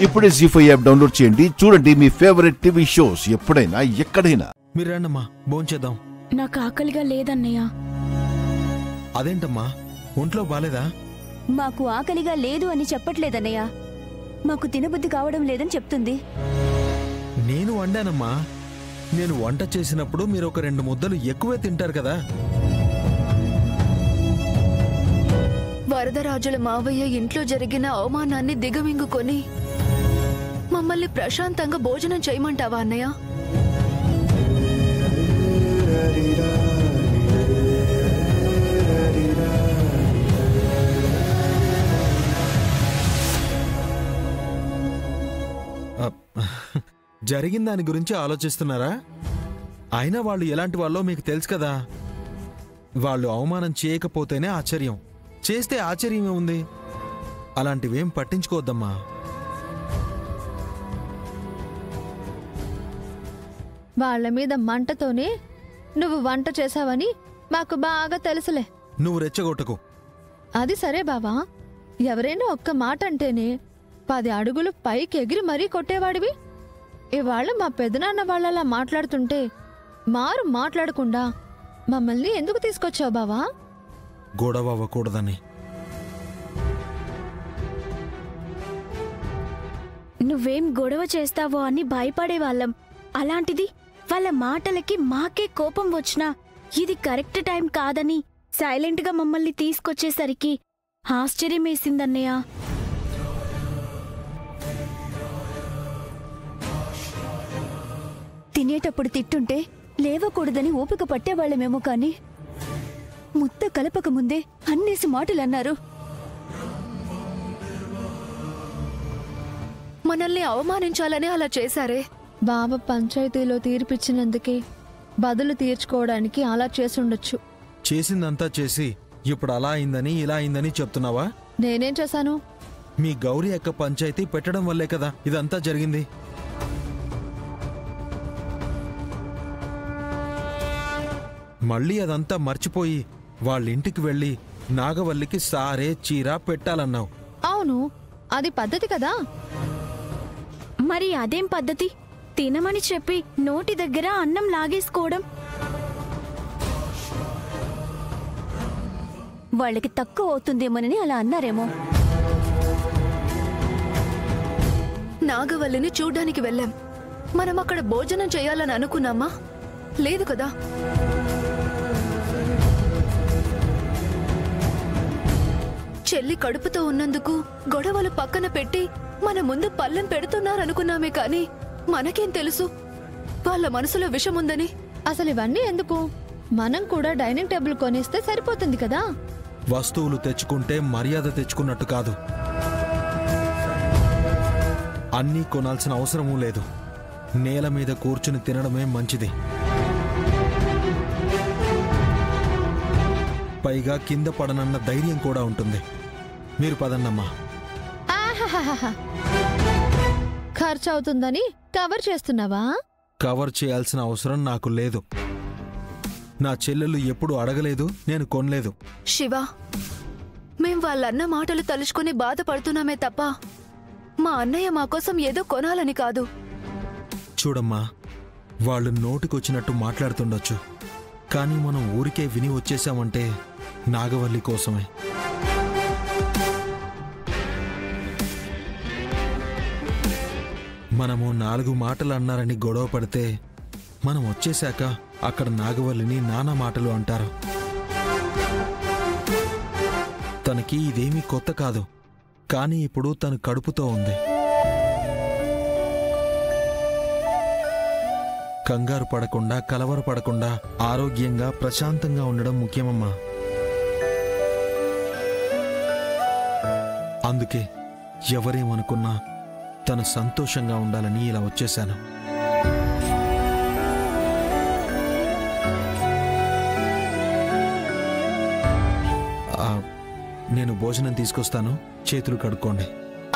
ఇప్పుడే జీ5 app download చేయండి. చూడండి మీ ఫేవరెట్ టీవీ షోస్ ఎప్పుడైనా ఎక్కడైనా. మీరు రండమ్మా, భోంచేద్దాం. నాకు ఆకలిగా లేదన్నయ్య. అదేంటమ్మా, ఒంట్లో బాలేదా? మాకు ఆకలిగా లేదు అని చెప్పట్లేదన్నయ్య, మాకు తినబుద్ధి కావడం లేదని చెప్తుంది. నేను వండానమ్మా. నేను వంట చేసినప్పుడు మీరు ఒక 2 ముద్దలు ఎక్కువే తింటారు కదా. వరదరాజుల మావయ్య ఇంట్లో జరిగిన అవమానాన్ని దిగమింగుకొని మమ్మల్ని ప్రశాంతంగా భోజనం చేయమంటావా అన్నయ్య? జరిగిన దాని గురించి ఆలోచిస్తున్నారా? అయినా వాళ్ళు ఎలాంటి వాళ్ళో మీకు తెలుసు కదా. వాళ్ళు అవమానం చేయకపోతేనే ఆశ్చర్యం, చేస్తే ఆశ్చర్యమే ఉంది. అలాంటివేం పట్టించుకోవద్దమ్మా. వాళ్ల మీద మంటతోనే నువ్వు వంట చేశావని మాకు బాగా తెలుసులే. నువ్వు రెచ్చగొట్టకు. అది సరే బావా, ఎవరైనా ఒక్క మాట అంటేనే 10 అడుగులు పైకి ఎగిరి మరీ కొట్టేవాడివి. ఇవాళ మా పెదనాన్న వాళ్ళలా మాట్లాడుతుంటే మాట్లాడకుండా మమ్మల్ని ఎందుకు తీసుకొచ్చావు బావా? గొడవ అవ్వకూడదని. నువ్వేం గొడవ చేస్తావో అని భయపడేవాళ్ళం. అలాంటిది వాళ్ళ మాటలకి మాకే కోపం వచ్చినా ఇది కరెక్ట్ టైం కాదని సైలెంట్గా మమ్మల్ని తీసుకొచ్చేసరికి ఆశ్చర్యమేసిందన్నయ్య. తినేటప్పుడు తిట్టుంటే లేవకూడదని ఓపిక పట్టేవాళ్ళమేమో కాని ముద్ద కలపక ముందే అన్నేసి మాటలన్నారు. మనల్ని అవమానించాలని అలా చేశారే. బావ పంచాయతీలో తీర్పిచ్చినందుకే బదులు తీర్చుకోవడానికి అలా చేసుండొచ్చు. చేసిందంతా చేసి ఇప్పుడు అలా అయిందని ఇలా అయిందని చెప్తున్నావా? నేనేం చేశాను? మీ గౌరీ అక్క పంచాయతీ పెట్టడం వల్లే కదా ఇదంతా జరిగింది. మళ్ళీ అదంతా మర్చిపోయి వాళ్ళింటికి వెళ్ళి నాగవల్లికి సారే చీర పెట్టాలన్నావు. అవును, అది పద్ధతి కదా. మరి అదేం పద్ధతి? తినమని చెప్పి నోటి దగ్గర అన్నం లాగేసుకోవడం. వాళ్ళకి తక్కువ అవుతుందేమోనని అలా అన్నారేమో. నాగవల్లిని చూడ్డానికి వెళ్ళాం. మనం అక్కడ భోజనం చేయాలని అనుకున్నామా? లేదు కదా. చెల్లి కడుపుతో ఉన్నందుకు గొడవలు పక్కన పెట్టి మన ముందు పళ్ళెం పెడుతున్నారనుకున్నామే కాని మనకేం తెలుసు వాళ్ళ మనసులో విషముందని. అసలు ఇవన్నీ ఎందుకు? మనం కూడా డైనింగ్ టేబుల్ కొనిస్తే సరిపోతుంది కదా. వస్తువులు తెచ్చుకుంటే మర్యాద తెచ్చుకున్నట్టు కాదు. అన్నీ కొనాల్సిన అవసరమూ లేదు. నేల మీద కూర్చుని తినడమే మంచిది. పైగా కింద పడనన్న ధైర్యం కూడా ఉంటుంది. మీరు పదన్నమ్మా. ఖర్చు అవుతుందని కవర్ చేస్తున్నావా? కవర్ చేయాల్సిన అవసరం నాకు లేదు. నా చెల్లెలు ఎప్పుడు అడగలేదు, నేను కొనలేదు. శివ, మేం వాళ్ళన్న మాటలు తలుచుకుని బాధపడుతున్నామే తప్ప మా అన్నయ్య మా కోసం ఏదో కొనాలని కాదు. చూడమ్మా, వాళ్ళు నోటికొచ్చినట్టు మాట్లాడుతుండొచ్చు, కానీ మనం ఊరికే విని వచ్చేసామంటే నాగవల్లి కోసమే. మనము 4 మాటలు అన్నారని గొడవ పడితే మనం వచ్చేశాక అక్కడ నాగవల్లిని నానా మాటలు అంటారు. తనకి ఇదేమీ కొత్త కాదు, కానీ ఇప్పుడు తను కడుపుతో ఉంది. కంగారు పడకుండా, కలవరపడకుండా ఆరోగ్యంగా ప్రశాంతంగా ఉండడం ముఖ్యమమ్మా. అందుకే ఎవరేమనుకున్నా తను సంతోషంగా ఉండాలని ఇలా వచ్చేశాను. నేను భోజనం తీసుకొస్తాను, చేతులు కడుక్కోండి.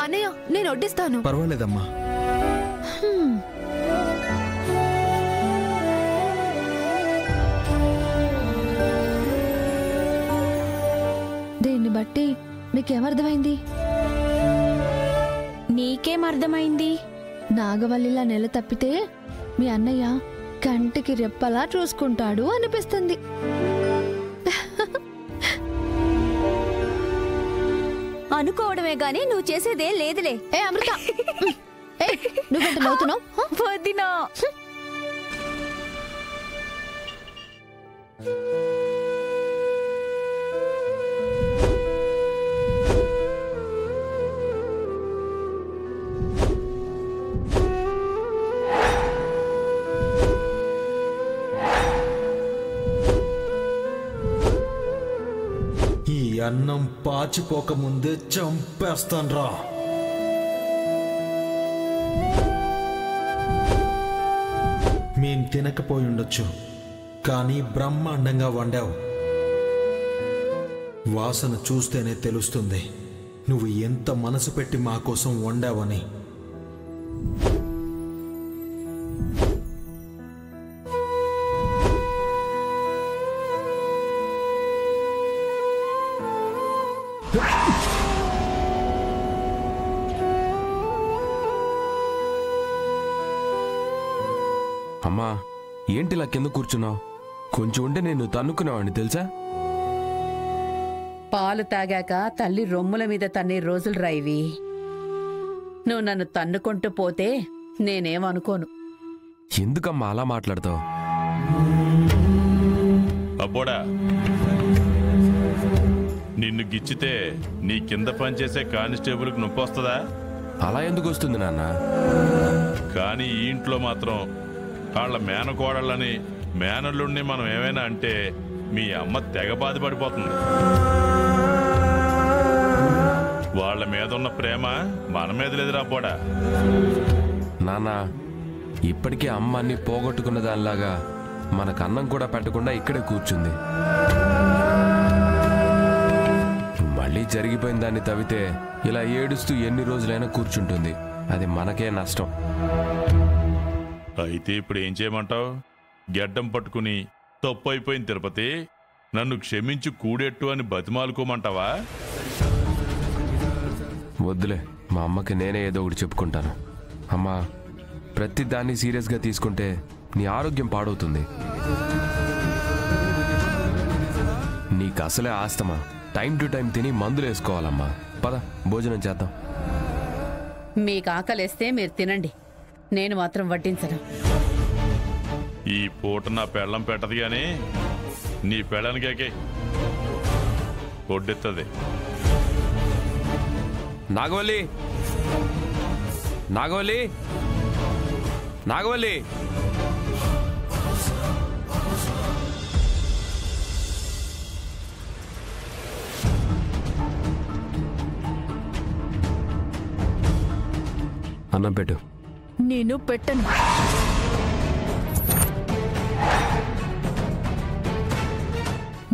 అన్నయ్య, నేను వడ్డిస్తాను. పర్వాలేదమ్మా. దీన్ని బట్టి మీకేమర్థమైంది? నీకేం అర్థమైంది? నాగవల్లిలా నెల తప్పితే మీ అన్నయ్య కంటికి రెప్పలా చూసుకుంటాడు అనిపిస్తుంది. అనుకోవడమే గాని నువ్వు చేసేదే లేదులే. ఏ అమృత, నువ్వెంత నవ్వుతున్నావు? వదినా, ఈ అన్నం పాచిపోకముందే చంపేస్తాన్రా. మేం తినకపోయి ఉండొచ్చు, కానీ బ్రహ్మాండంగా వండావు. వాసన చూస్తేనే తెలుస్తుంది నువ్వు ఎంత మనసు పెట్టి మా కోసం వండావని. అమ్మా, ఏంటిలా కింద కూర్చున్నావు? కొంచెం ఉంటే నేను తన్నుకునేవాడిని తెలుసా? పాలు తాగాక తల్లి రొమ్ముల మీద తన్నే రోజులు రాయివి. నువ్వు నన్ను తన్నుకుంటూ పోతే నేనేమనుకోను. ఎందుకమ్మా అలా మాట్లాడతావు? అబ్బోడా, నిన్ను గిచ్చితే నీ కింద పనిచేసే కానిస్టేబుల్కి నొప్పి వస్తుందా? అలా ఎందుకు వస్తుంది నాన్న? కానీ ఈ ఇంట్లో మాత్రం వాళ్ళ మేనకోడళ్ళని మేనల్లుడిని మనం ఏమైనా అంటే మీ అమ్మ తెగ బాధపడిపోతుంది. వాళ్ళ మీద ఉన్న ప్రేమ మన మీద లేదురా అబ్బోడా. నాన్న, ఇప్పటికే అమ్మ అన్ని పోగొట్టుకున్న దానిలాగా మనకు అన్నం కూడా పెట్టకుండా ఇక్కడే కూర్చుంది. మళ్ళీ జరిగిపోయిన దాన్ని తవ్వితే ఇలా ఏడుస్తూ ఎన్ని రోజులైనా కూర్చుంటుంది. అది మనకే నష్టం. అయితే ఇప్పుడు ఏం చేయమంటావు? గెడ్డం పట్టుకుని తప్పు అయిపోయింది తిరుపతి, నన్ను క్షమించి కూడెట్టు అని బతిమాలుకోమంటావా? వద్దులే, మా అమ్మకి నేనే ఏదో ఒకటి చెప్పుకుంటాను. అమ్మా, ప్రతి దాన్ని సీరియస్గా తీసుకుంటే నీ ఆరోగ్యం పాడవుతుంది. నీకు అసలే ఆస్తమా. టైం టు టైం తిని మందులు వేసుకోవాలమ్మా. పద, భోజనం చేద్దాం. మీకు ఆకలేస్తే మీరు తినండి, నేను మాత్రం వడ్డించను. ఈ పూట నా పెళ్ళం పెట్టదు గాని నీ పెళ్ళనికే ఒడ్డెత్తది. నాగవల్లి, నాగవల్లి, నాగవల్లి. అన్నం పెట్టు. నేను పెట్టను.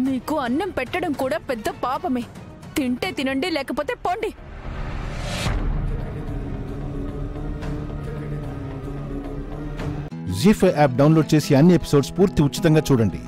మీకు అన్నం పెట్టడం కూడా పెద్ద పాపమే. తింటే తినండి, లేకపోతే పోండి. జీ5 యాప్ డౌన్లోడ్ చేసి అన్ని ఎపిసోడ్స్ పూర్తి ఉచితంగా చూడండి.